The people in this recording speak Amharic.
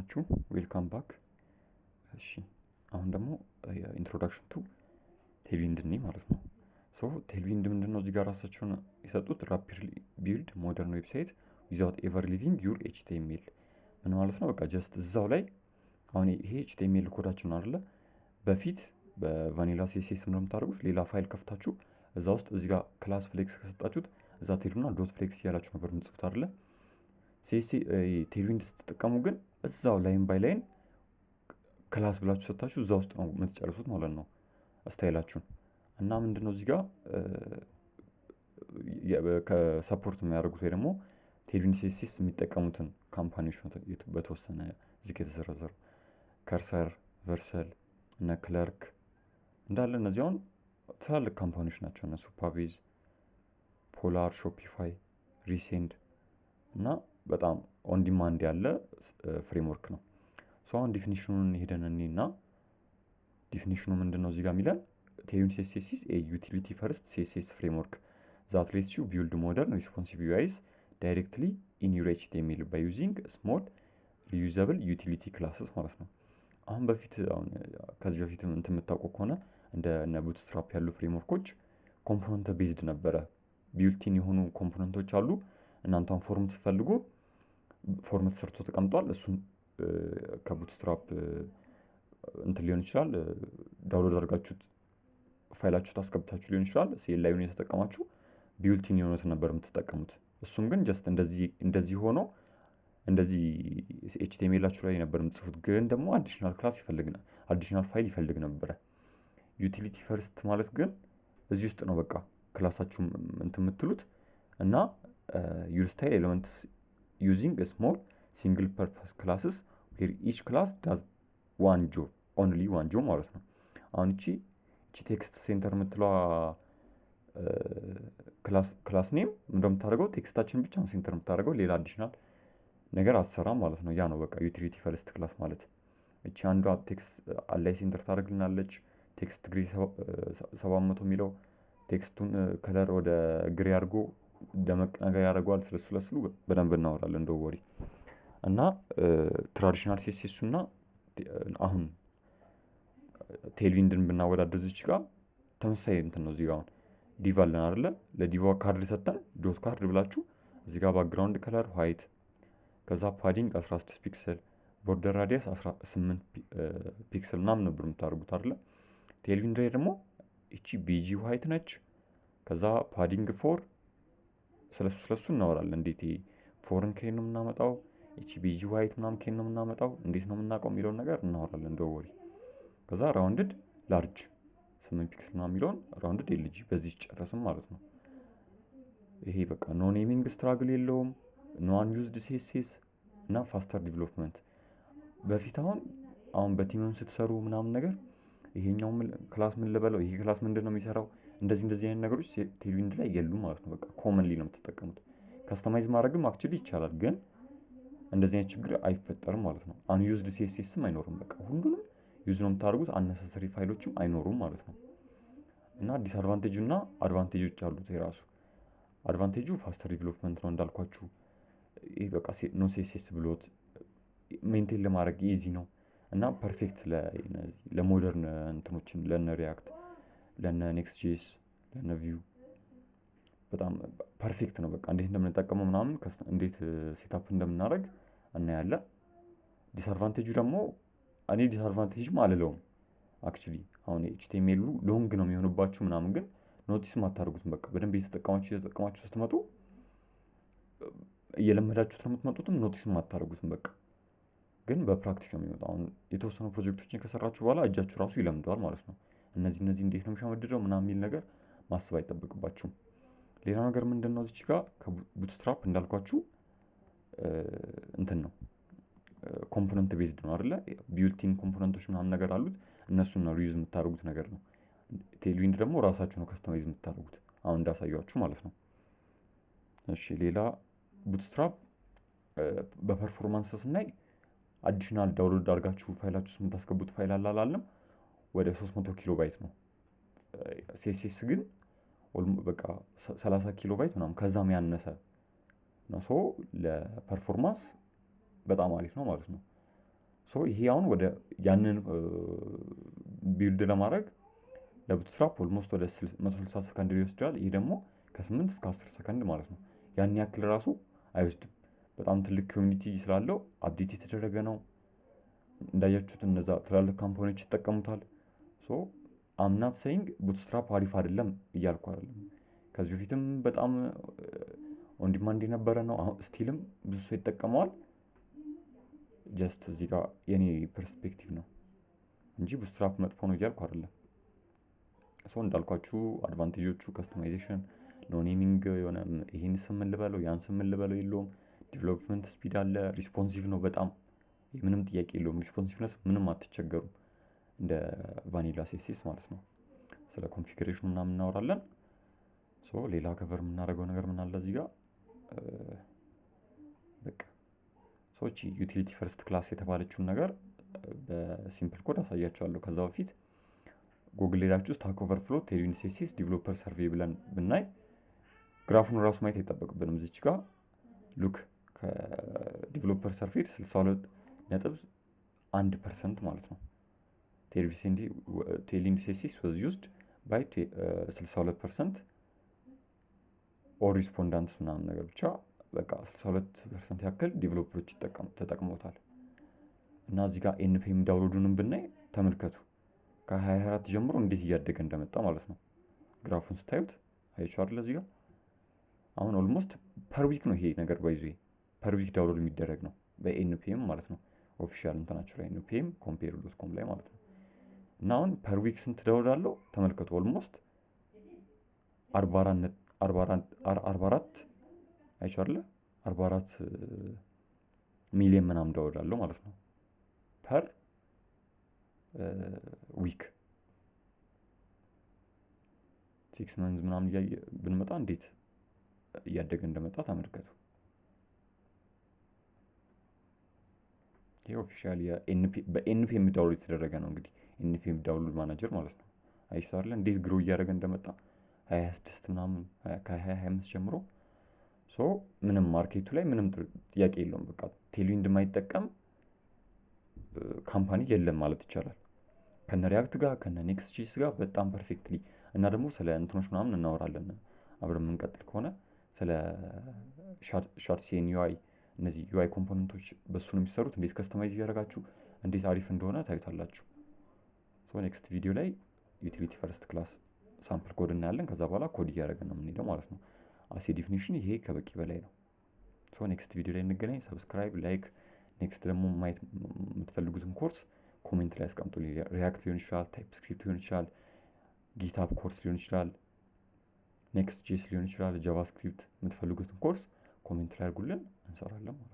ናችሁ? ዌልካም ባክ። እሺ አሁን ደግሞ ኢንትሮዳክሽን ቱ ቴልዊንድ ነኝ ማለት ነው። ሶ ቴልዊንድ ምንድነው እዚህ ጋር ራሳቸውን የሰጡት ራፒድሊ ቢልድ ሞደርን ዌብሳይት ዊዛውት ኤቨር ሊቪንግ ዩር ኤችቲኤምኤል ምን ማለት ነው? በቃ ጀስት እዛው ላይ አሁን ይሄ ኤችቲኤምኤል ኮዳችን ነው አይደለ? በፊት በቫኒላ ሲኤስኤስ ምንም ታደርጉት ሌላ ፋይል ከፍታችሁ እዛ ውስጥ እዚህ ጋር ክላስ ፍሌክስ ከሰጣችሁት እዛ ትሄዱና ዶት ፍሌክስ እያላችሁ ነበር የምትጽፉት አይደለ? ቴልዊንድ ስትጠቀሙ ግን እዛው ላይን ባይ ላይን ክላስ ብላችሁ ሰጣችሁ እዛ ውስጥ ነው የምትጨርሱት ማለት ነው ስታይላችሁን። እና ምንድነው እዚህ ጋር ከሰፖርት የሚያደርጉት ወይ ደግሞ ቴልዊንድ ሲኤስኤስ የሚጠቀሙትን ካምፓኒዎች በተወሰነ እዚህ ጋር የተዘረዘሩ ከርሰር፣ ቨርሰል እና ክለርክ እንዳለ እነዚህ አሁን ትላልቅ ካምፓኒዎች ናቸው። እነ ሱፐርቤዝ፣ ፖላር፣ ሾፒፋይ፣ ሪሴንድ እና በጣም ኦን ዲማንድ ያለ ፍሬምወርክ ነው። ሶ አሁን ዲፊኒሽኑን ሄደን እና ዲፊኒሽኑ ምንድነው እዚህ ጋር የሚለን ቴልዊንድ ሲኤስኤስ ኢዝ ኤ ዩቲሊቲ ፈርስት ሲኤስኤስ ፍሬምወርክ ዛት ሌትስ ዩ ቢልድ ሞደርን ሪስፖንሲቭ ዩአይስ ዳይሬክትሊ ኢን ዩር ኤችቲኤምኤል ባይ ዩዚንግ ስሞል ሪዩዘብል ዩቲሊቲ ክላስስ ማለት ነው። አሁን ከዚህ በፊት እንትን የምታውቁ ከሆነ እንደ ቡትስትራፕ ያሉ ፍሬምወርኮች ኮምፖነንት ቤዝድ ነበረ። ቢልቲን የሆኑ ኮምፖነንቶች አሉ። እናንተን ፎርም ስትፈልጉ ፎርም ተሰርቶ ተቀምጧል። እሱን ከቡትስትራፕ እንትን ሊሆን ይችላል ዳውንሎድ አድርጋችሁት ፋይላችሁ ታስገብታችሁ ሊሆን ይችላል። ሲኤልአይን የተጠቀማችሁ ቢልቲን የሆኑት ነበር የምትጠቀሙት። እሱም ግን ጀስት እንደዚህ ሆኖ እንደዚህ ኤችቲኤምኤላችሁ ላይ ነበር የምትጽፉት። ግን ደግሞ አዲሽናል ክላስ አዲሽናል ፋይል ይፈልግ ነበረ። ዩቲሊቲ ፈርስት ማለት ግን እዚህ ውስጥ ነው በቃ ክላሳችሁ እንትን የምትሉት እና ዩር ስታይል ኤሌመንትስ ዩዚንግ ስሞል ሲንግል ፐርፐስ ክላስስ ዌር ኢች ክላስ ዳዝ ዋን ጆብ ኦንሊ ዋን ጆብ ማለት ነው። አሁን እቺ ቴክስት ሴንተር የምትለዋ ክላስ ኔም እንደምታደርገው ቴክስታችን ብቻ ነው ሴንተር የምታደርገው፣ ሌላ አዲሽናል ነገር አትሰራም ማለት ነው። ያ ነው በቃ ዩቲሊቲ ፈርስት ክላስ ማለት። እቺ አንዷ ቴክስት አላይ ሴንተር ታደርግልናለች። ቴክስት ግሬ 700 የሚለው ቴክስቱን ከለር ወደ ግሬ አድርጎ ደመቅ ነገር ያደርገዋል። ስለሱ በደንብ እናወራለን እንደው ወሪ እና ትራዲሽናል ሲኤስኤስ እና አሁን ቴልዊንድን ብናወዳደር እዚህ ጋር ተመሳሳይ እንትን ነው። እዚህ ጋር አሁን ዲቭ አለን አይደለ? ለዲቭ ካርድ ሰጠን ዶት ካርድ ብላችሁ እዚህ ጋር ባክግራውንድ ከለር ዋይት፣ ከዛ ፓዲንግ 16 ፒክሰል፣ ቦርደር ራዲየስ 18 ፒክሰል ምናምን ነበር የምታደርጉት አይደለ? ቴልዊንድ ላይ ደግሞ እቺ ቢጂ ዋይት ነች። ከዛ ፓዲንግ 4 ስለሱ እናወራለን። እንዴት ፎርን ከየት ነው የምናመጣው፣ እቺ ቢጂ ዋይት ምናምን ከየት ነው የምናመጣው፣ እንዴት ነው የምናውቀው የሚለውን ነገር እናወራለን እንደው ወሪ። ከዛ ራውንድድ ላርጅ 8 ፒክሰል ነው የሚለውን ራውንድድ ኤልጂ በዚህ ጨረስም ማለት ነው። ይሄ በቃ ኖ ኔሚንግ ስትራግል የለውም። ኖ አንዩዝድ ሲኤስኤስ እና ፋስተር ዲቨሎፕመንት። በፊት አሁን በቲምም ስትሰሩ ምናምን ነገር ይሄኛው ክላስ ምን ልበለው፣ ይሄ ክላስ ምንድነው የሚሰራው፣ እንደዚህ አይነት ነገሮች ቴልዊንድ ላይ የሉም ማለት ነው። በቃ ኮመንሊ ነው የምትጠቀሙት። ከስተማይዝ ማድረግም አክቹሊ ይቻላል፣ ግን እንደዚህ አይነት ችግር አይፈጠርም ማለት ነው። አንዩዝድ ሲኤስኤስም አይኖርም። በቃ ሁሉንም ዩዝ ነው የምታደርጉት። አነሰሰሪ ፋይሎችም አይኖሩም ማለት ነው። እና ዲስአድቫንቴጅ እና አድቫንቴጆች አሉት የራሱ። አድቫንቴጁ ፋስተር ዲቨሎፕመንት ነው እንዳልኳችሁ። ይሄ በቃ ኖ ሲኤስኤስ ብሎት ሜንቴን ለማድረግ ኢዚ ነው እና ፐርፌክት ለሞደርን እንትኖችን ለነ ሪያክት፣ ለነ ኔክስት ጄስ፣ ለነ ቪው በጣም ፐርፌክት ነው። በቃ እንዴት እንደምንጠቀመው ምናምን እንዴት ሴትአፕ እንደምናደርግ እናያለን። ዲስአድቫንቴጁ ደግሞ እኔ ዲስአድቫንቴጅም አልለውም አክቹሊ። አሁን ኤችቲኤምኤሉ ሎንግ ነው የሚሆንባችሁ ምናምን፣ ግን ኖቲስ ማታደርጉትም። በቃ በደንብ እየተጠቀማችሁ ስትመጡ እየለመዳችሁት ነው የምትመጡትም፣ ኖቲስ ማታደርጉትም። በቃ ግን በፕራክቲስ ነው የሚመጣው። አሁን የተወሰኑ ፕሮጀክቶችን ከሰራችሁ በኋላ እጃችሁ ራሱ ይለምደዋል ማለት ነው። እነዚህ እንዴት ነው የሚሻመድደው ምናምን የሚል ነገር ማሰብ አይጠበቅባችሁም። ሌላ ነገር ምንድነው እዚህ ጋር ከቡትስትራፕ እንዳልኳችሁ እንትን ነው ኮምፖነንት ቤዝድ ነው አይደለ? ቢልቲን ኮምፖነንቶች ምናምን ነገር አሉት። እነሱን ነው ሪዩዝ የምታደርጉት ነገር ነው። ቴልዊንድ ደግሞ ራሳችሁ ነው ከስተማይዝ የምታደርጉት አሁን እንዳሳያችሁ ማለት ነው። እሺ ሌላ ቡትስትራፕ በፐርፎርማንስ ስናይ አዲሽናል ዳውንሎድ አድርጋችሁ ፋይላችሁ የምታስገቡት ፋይል አላለም ወደ 300 ኪሎ ባይት ነው። ሲኤስኤስ ግን በቃ 30 ኪሎ ባይት ምናምን ከዛም ያነሰ ነው። ሶ ለፐርፎርማንስ በጣም አሪፍ ነው ማለት ነው። ሶ ይሄ አሁን ወደ ያንን ቢልድ ለማድረግ ለቡትስትራፕ ኦልሞስት ወደ 160 ሰከንድ ይወስዳል። ይሄ ደግሞ ከ8 እስከ 10 ሰከንድ ማለት ነው። ያን ያክል ራሱ አይወስድም። በጣም ትልቅ ኮሚኒቲ ስላለው አፕዴት የተደረገ ነው። እንዳያችሁት እነዛ ትላልቅ ካምፓኒዎች ይጠቀሙታል። ሶ አምናት ሴይንግ ቡትስትራፕ አሪፍ አይደለም እያልኩ አይደለም። ከዚህ በፊትም በጣም ኦን ዲማንድ የነበረ ነው። አሁን ስቲልም ብዙ ሰው ይጠቀመዋል። ጀስት እዚህ ጋር የኔ ፐርስፔክቲቭ ነው እንጂ ቡትስትራፕ መጥፎ ነው እያልኩ አይደለም። ሶ እንዳልኳችሁ አድቫንቴጆቹ ከስተማይዜሽን፣ ኖ ኔሚንግ፣ የሆነ ይሄን ስም ልበለው ያን ስም ልበለው የለውም። ዲቨሎፕመንት ስፒድ አለ። ሪስፖንሲቭ ነው በጣም ምንም ጥያቄ የለውም። ሪስፖንሲቭነስ ምንም አትቸገሩም እንደ ቫኒላ ሲኤስኤስ ማለት ነው። ስለ ኮንፊግሬሽኑ ምናምን እናወራለን። ሶ ሌላ ከቨር የምናደርገው ነገር ምን አለ እዚህ ጋር በቃ ሰዎች ዩቲሊቲ ፈርስት ክላስ የተባለችውን ነገር በሲምፕል ኮድ አሳያቸዋለሁ። ከዛ በፊት ጉግል ሄዳችሁ ስታክ ኦቨርፍሎ ቴልዊን ሲኤስኤስ ዲቨሎፐር ሰርቬይ ብለን ብናይ ግራፉን ራሱ ማየት አይጠበቅብንም። እዚች ጋር ሉክ ከዲቨሎፐር ሰርቬይ 62.1% ማለት ነው። ቴልዊን ሲኤስኤስ was used by 62% ኦል ሪስፖንዳንትስ ምናምን ነገር ብቻ በቃ 62% ያክል ዲቨሎፐሮች ተጠቅመውታል። እና እዚህ ጋር ኤንፒኤም ዳውንሎዱንም ብናይ ተመልከቱ ከ24 ጀምሮ እንዴት እያደገ እንደመጣ ማለት ነው። ግራፉን ስታዩት አይቻው አይደል? እዚህ ጋር አሁን ኦልሞስት ፐር ዊክ ነው ይሄ ነገር ባይዙ ፐር ዊክ ዳውንሎድ የሚደረግ ነው በኤንፒኤም ማለት ነው። ኦፊሻል እንትናቸው ላይ ኤንፒኤም ኮምፔር.ኮም ላይ ማለት ነው። እና አሁን ፐር ዊክ ስንት ዳውንሎድ አለው ተመልከቱ። ኦልሞስት 44 አይቻው አይደል? 44 ሚሊዮን ምናምን ዳውንሎድ አለው ማለት ነው ፐር ዊክ 6 መንዝ ምናምን ብንመጣ እንዴት እያደገ እንደመጣ ተመልከቱ። ይሄ ኦፊሻሊ በኤንፒኤም ዳውንሎድ የተደረገ ነው። እንግዲህ ኤንፒኤም ዳውንሎድ ማናጀር ማለት ነው። አይሻው አይደል እንዴት ግሮ እያደረገ እንደመጣ 26 ምናምን ከ2025 ጀምሮ ሶ ምንም ማርኬቱ ላይ ምንም ጥያቄ የለውም። በቃ ቴልዊን እንደማይጠቀም ካምፓኒ የለም ማለት ይቻላል። ከነ ሪያክት ጋር ከነ ኔክስት.ጂኤስ ጋር በጣም ፐርፌክትሊ እና ደግሞ ስለ እንትኖች ምናምን እናወራለን አብረን የምንቀጥል ከሆነ ስለ ሻርትሲኤን ዩአይ እነዚህ ዩአይ ኮምፖነንቶች በሱ ነው የሚሰሩት። እንዴት ከስተማይዝ እያደረጋችሁ እንዴት አሪፍ እንደሆነ ታዩታላችሁ። ሶ ኔክስት ቪዲዮ ላይ ዩቲሊቲ ፈርስት ክላስ ሳምፕል ኮድ እናያለን። ከዛ በኋላ ኮድ እያደረግን ነው የምንሄደው ማለት ነው። አሴ ዲፊኒሽን ይሄ ከበቂ በላይ ነው። ሶ ኔክስት ቪዲዮ ላይ እንገናኝ። ሰብስክራይብ፣ ላይክ። ኔክስት ደግሞ ማየት የምትፈልጉትን ኮርስ ኮሜንት ላይ አስቀምጡልኝ። ሪያክት ሊሆን ይችላል፣ ታይፕስክሪፕት ሊሆን ይችላል፣ ጊትሀብ ኮርስ ሊሆን ይችላል፣ ኔክስት.ጂኤስ ሊሆን ይችላል፣ ጃቫስክሪፕት የምትፈልጉትን ኮርስ ኮሜንት ላይ አድርጉልን፣ እንሰራለን ማለት ነው።